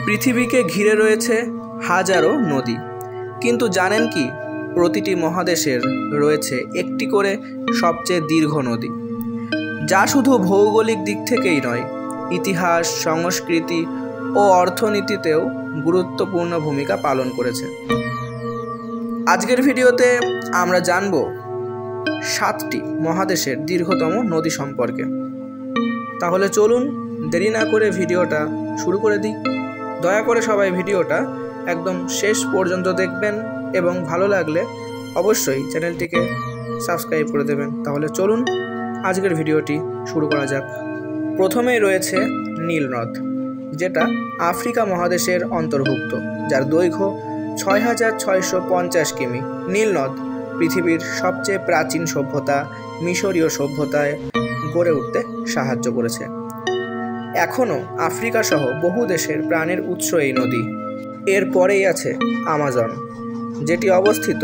পৃথিবীকে ঘিরে রয়েছে হাজারো নদী, কিন্তু জানেন কি প্রতিটি মহাদেশের রয়েছে একটি করে সবচেয়ে দীর্ঘ নদী, যা শুধু ভৌগোলিক দিক থেকেই নয়, ইতিহাস, সংস্কৃতি ও অর্থনীতিতেও গুরুত্বপূর্ণ ভূমিকা পালন করেছে। আজকের ভিডিওতে আমরা জানব 7টি মহাদেশের দীর্ঘতম নদী সম্পর্কে। তাহলে চলুন দেরি না করে ভিডিওটা শুরু করে দিই। দয়া করে সবাই ভিডিওটা একদম শেষ পর্যন্ত দেখবেন এবং ভালো লাগলে অবশ্যই চ্যানেলটিকে সাবস্ক্রাইব করে দেবেন। তাহলে চলুন আজকের ভিডিওটি শুরু করা যাক। প্রথমেই রয়েছে নীল নদ, যেটা আফ্রিকা মহাদেশের অন্তর্ভুক্ত, যার দৈর্ঘ্য 6650 কিমি। নীল নদ পৃথিবীর সবচেয়ে প্রাচীন সভ্যতা মিশরীয় সভ্যতায় গড়ে উঠতে সাহায্য করেছে। এখনও আফ্রিকা সহ বহু দেশের প্রাণের উৎস এই নদী। এরপরেই আছে আমাজন, যেটি অবস্থিত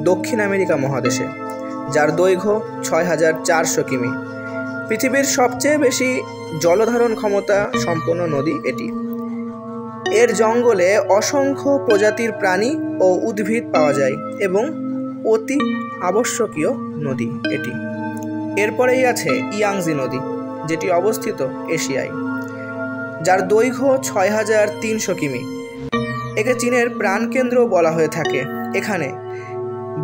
দক্ষিণ আমেরিকা মহাদেশে, যার দৈর্ঘ্য 6400 কিমি। পৃথিবীর সবচেয়ে বেশি জলধারণ ক্ষমতা সম্পন্ন নদী এটি। এর জঙ্গলে অসংখ্য প্রজাতির প্রাণী ও উদ্ভিদ পাওয়া যায় এবং অতি আবশ্যকীয় নদী এটি। এরপরেই আছে ইয়াংজি নদী, যেটি অবস্থিত এশিয়ায়, যার দৈর্ঘ্য 6300 কিমি। একে চীনের প্রাণকেন্দ্র বলা হয়ে থাকে। এখানে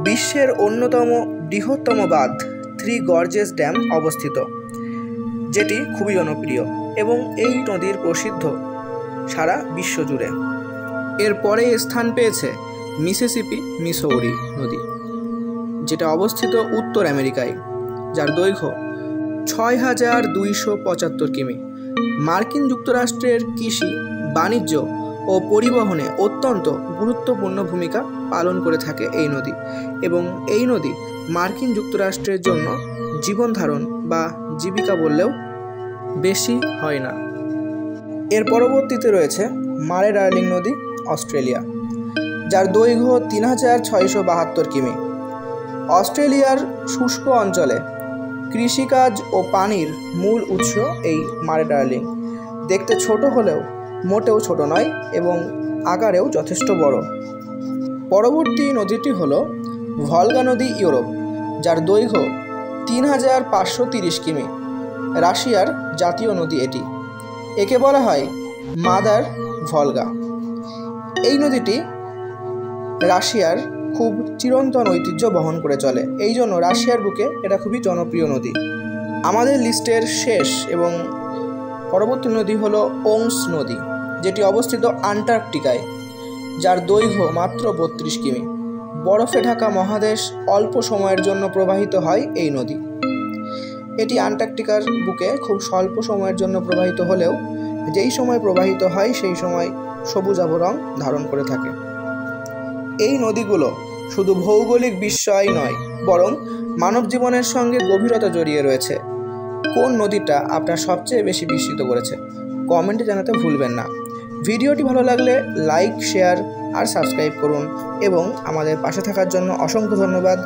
বিশ্বের অন্যতম বৃহত্তম বাঁধ 3 গর্জেস ড্যাম অবস্থিত, যেটি খুবই জনপ্রিয় এবং এই নদীর প্রসিদ্ধ সারা বিশ্ব জুড়ে। এরপরে স্থান পেয়েছে মিসিসিপি মিসৌরি নদী, যেটা অবস্থিত উত্তর আমেরিকায়, যার দৈর্ঘ্য 6275 কিমি। মার্কিন যুক্তরাষ্ট্রের কৃষি, বাণিজ্য ও পরিবহনে অত্যন্ত গুরুত্বপূর্ণ ভূমিকা পালন করে থাকে এই নদী, এবং এই নদী মার্কিন যুক্তরাষ্ট্রের জন্য জীবনধারণ বা জীবিকা বললেও বেশি হয় না। এর পরবর্তীতে রয়েছে মারে ডার্লিং নদী, অস্ট্রেলিয়া, যার দৈর্ঘ্য 3672 কিমি। অস্ট্রেলিয়ার শুষ্ক অঞ্চলে কৃষিকাজ ও পানির মূল উৎস এই মারে ডার্লিং। দেখতে ছোট হলেও মোটেও ছোট নয় এবং আকারেও যথেষ্ট বড়। পরবর্তী নদীটি হল ভলগা নদী, ইউরোপ, যার দৈর্ঘ্য 3530 কিমি। রাশিয়ার জাতীয় নদী এটি। একে বলা হয় মাদার ভলগা। এই নদীটি রাশিয়ার খুব চিরন্তন ঐতিহ্য বহন করে চলে, এই জন্য রাশিয়ার বুকে এটা খুবই জনপ্রিয় নদী। আমাদের লিস্টের শেষ এবং পরবর্তী নদী হলো ওংস নদী, যেটি অবস্থিত আন্টার্কটিকায়, যার দৈর্ঘ্য মাত্র 32 কিমি। বরফে ঢাকা মহাদেশ অল্প সময়ের জন্য প্রবাহিত হয় এই নদী। এটি আন্টার্কটিকার বুকে খুব স্বল্প সময়ের জন্য প্রবাহিত হলেও যেই সময় প্রবাহিত হয় সেই সময় সবুজাভ রং ধারণ করে থাকে। এই নদীগুলো শুধু ভৌগোলিক বিস্ময় নয়, বরং মানব জীবনের সঙ্গে গভীরতা জড়িয়ে রয়েছে। কোন নদীটা আপনার সবচেয়ে বেশি বিস্মিত করেছে কমেন্টে জানাতে ভুলবেন না। ভিডিওটি ভালো লাগলে লাইক, শেয়ার আর সাবস্ক্রাইব করুন এবং আমাদের পাশে থাকার জন্য অসংখ্য ধন্যবাদ।